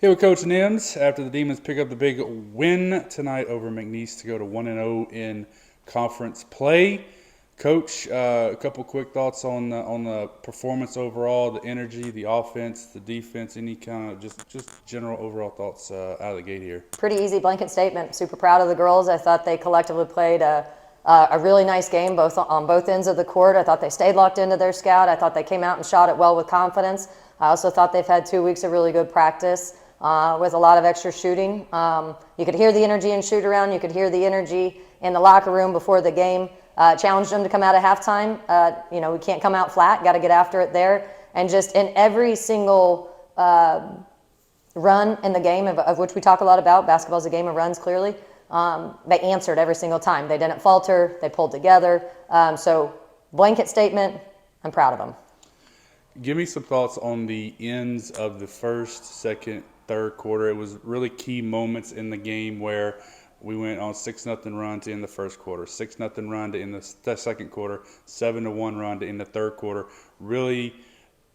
Here with Coach Nimz after the Demons pick up the big win tonight over McNeese to go to 1-0 in conference play. Coach, a couple quick thoughts on the performance overall, the energy, the offense, the defense, any kind of just general overall thoughts out of the gate here. Pretty easy blanket statement. Super proud of the girls. I thought they collectively played a really nice game on both ends of the court. I thought they stayed locked into their scout. I thought they came out and shot it well with confidence. I also thought they've had 2 weeks of really good practice with a lot of extra shooting. You could hear the energy in shoot around. You could hear the energy in the locker room before the game. Challenged them to come out at halftime. We can't come out flat. Got to get after it there. And just in every single run in the game, of which we talk a lot about, basketball is a game of runs, clearly. They answered every single time. They didn't falter. They pulled together. So blanket statement, I'm proud of them. Give me some thoughts on the ends of the first, second, third quarter. It was really key moments in the game where we went on 6-0 run to end the first quarter, 6-0 run to end the second quarter, 7-1 run to end the third quarter. Really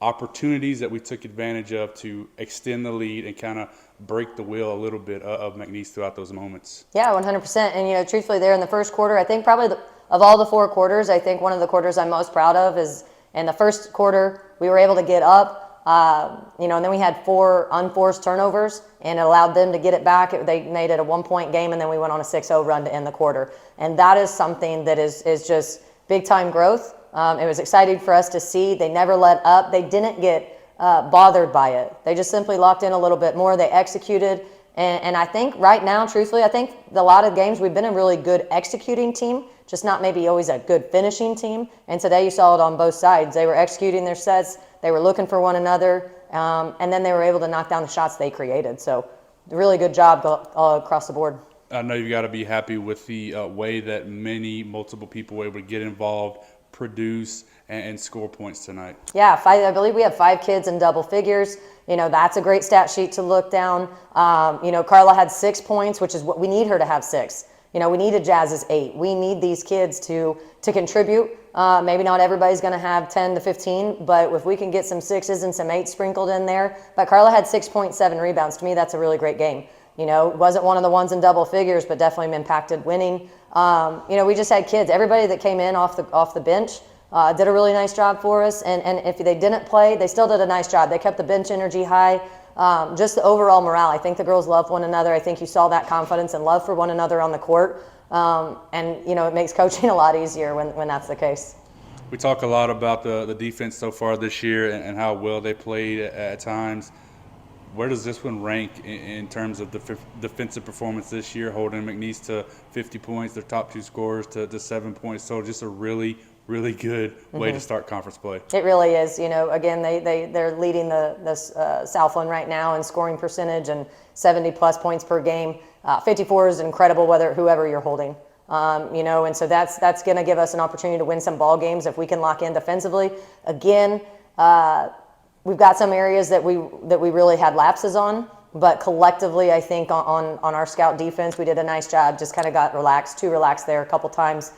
opportunities that we took advantage of to extend the lead and kind of break the wheel a little bit of McNeese throughout those moments. Yeah, 100%. And, truthfully, there in the first quarter, I think probably of all the 4 quarters, I think one of the quarters I'm most proud of is in the first quarter, we were able to get up, and then we had 4 unforced turnovers, and it allowed them to get it back. They made it a 1-point game, and then we went on a 6-0 run to end the quarter. And that is something that is just big-time growth. It was exciting for us to see. They never let up. They didn't get bothered by it. They just simply locked in a little bit more. They executed. And I think right now, truthfully, I think a lot of games we've been a really good executing team, just not maybe always a good finishing team. And today you saw it on both sides. They were executing their sets. They were looking for one another. And then they were able to knock down the shots they created. So really good job all across the board. I know you got to be happy with the way that multiple people were able to get involved, produce, and score points tonight. Yeah, I believe we have 5 kids in double figures. That's a great stat sheet to look down. Carla had 6 points, which is what we need her to have 6. We needed Jazz's 8. We need these kids to contribute. Maybe not everybody's going to have 10 to 15, but if we can get some 6s and some 8s sprinkled in there. But Carla had 6.7 rebounds. To me, that's a really great game. It wasn't one of the ones in double figures, but definitely impacted winning. We just had kids. Everybody that came in off the bench did a really nice job for us. And if they didn't play, they still did a nice job. They kept the bench energy high. Just the overall morale. I think the girls love one another. I think you saw that confidence and love for one another on the court. It makes coaching a lot easier when that's the case. We talk a lot about the defense so far this year and how well they played at times. Where does this one rank in terms of the defensive performance this year, holding McNeese to 50 points, their top 2 scorers to 7 points? So just a really good way to start conference play. It really is. Again, they're leading the Southland right now in scoring percentage and 70-plus points per game. 54 is incredible, whoever you're holding. And so that's going to give us an opportunity to win some ball games if we can lock in defensively. Again, we've got some areas that we really had lapses on, but collectively, I think on our scout defense, we did a nice job. Just kind of got too relaxed there a couple times.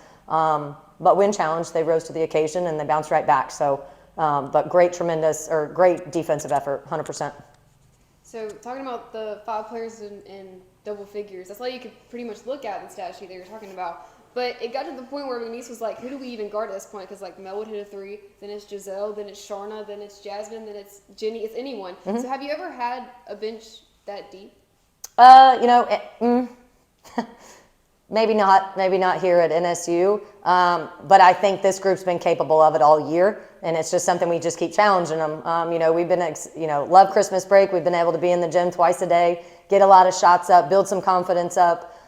But when challenged, they rose to the occasion and they bounced right back. So, but great defensive effort, 100%. So talking about the 5 players in double figures, that's all you could pretty much look at in the stat sheet that you're talking about. But it got to the point where McNeese was like, who do we even guard at this point? Because Mel would hit a 3, then it's Giselle, then it's Sharna, then it's Jasmine, then it's Jenny, it's anyone. Mm-hmm. So have you ever had a bench that deep? Maybe not here at NSU, but I think this group's been capable of it all year, and it's just something we just keep challenging them. We've been, love Christmas break. We've been able to be in the gym twice a day, get a lot of shots up, build some confidence up.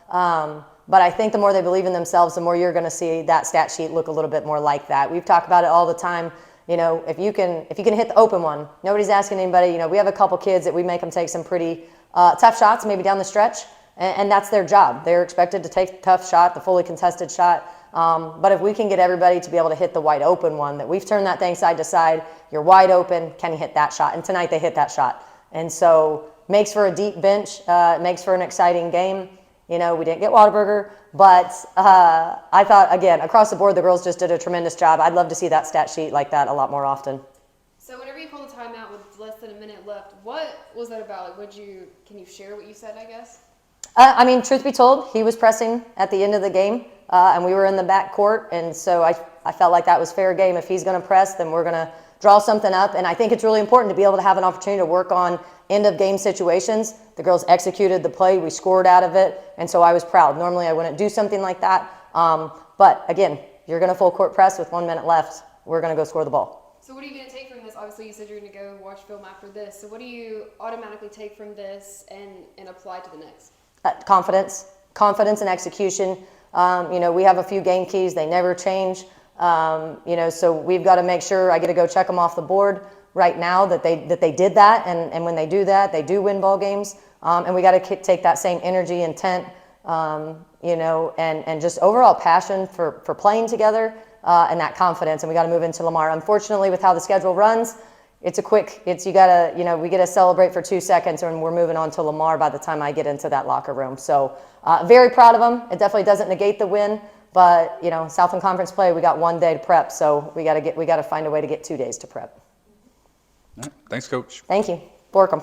But I think the more they believe in themselves, the more you're going to see that stat sheet look a little bit more like that. We've talked about it all the time. If you can hit the open one, nobody's asking anybody. We have a couple kids that we make them take some pretty tough shots, maybe down the stretch. And that's their job. They're expected to take the tough shot, the fully contested shot. But if we can get everybody to be able to hit the wide open one, that we've turned that thing side to side, you're wide open, can you hit that shot? And tonight they hit that shot. And so makes for a deep bench, makes for an exciting game. We didn't get Whataburger, but I thought, again, across the board, the girls just did a tremendous job. I'd love to see that stat sheet like that a lot more often. So whenever you call the timeout with less than a minute left, What was that about? Like, can you share what you said, I guess? I mean, truth be told, he was pressing at the end of the game, and we were in the back court, and so I felt like that was fair game. If he's going to press, then we're going to draw something up, and I think it's really important to be able to have an opportunity to work on end-of-game situations. The girls executed the play. We scored out of it, and so I was proud. Normally, I wouldn't do something like that, but again, you're going to full court press with 1 minute left. We're going to go score the ball. So what are you going to take from this? Obviously, you said you're going to go watch film after this. So what do you automatically take from this and apply to the next? Confidence and execution. We have a few game keys. They never change. So we've got to make sure I get to go check them off the board right now that they did that. And when they do that, they do win ball games. And we got to take that same energy, intent, and just overall passion for playing together and that confidence. And we got to move into Lamar. Unfortunately, with how the schedule runs, we get to celebrate for 2 seconds and we're moving on to Lamar by the time I get into that locker room. So very proud of them. It definitely doesn't negate the win, but Southland Conference play, we got 1 day to prep. So we got to find a way to get 2 days to prep. All right. Thanks, Coach. Thank you. Borkum.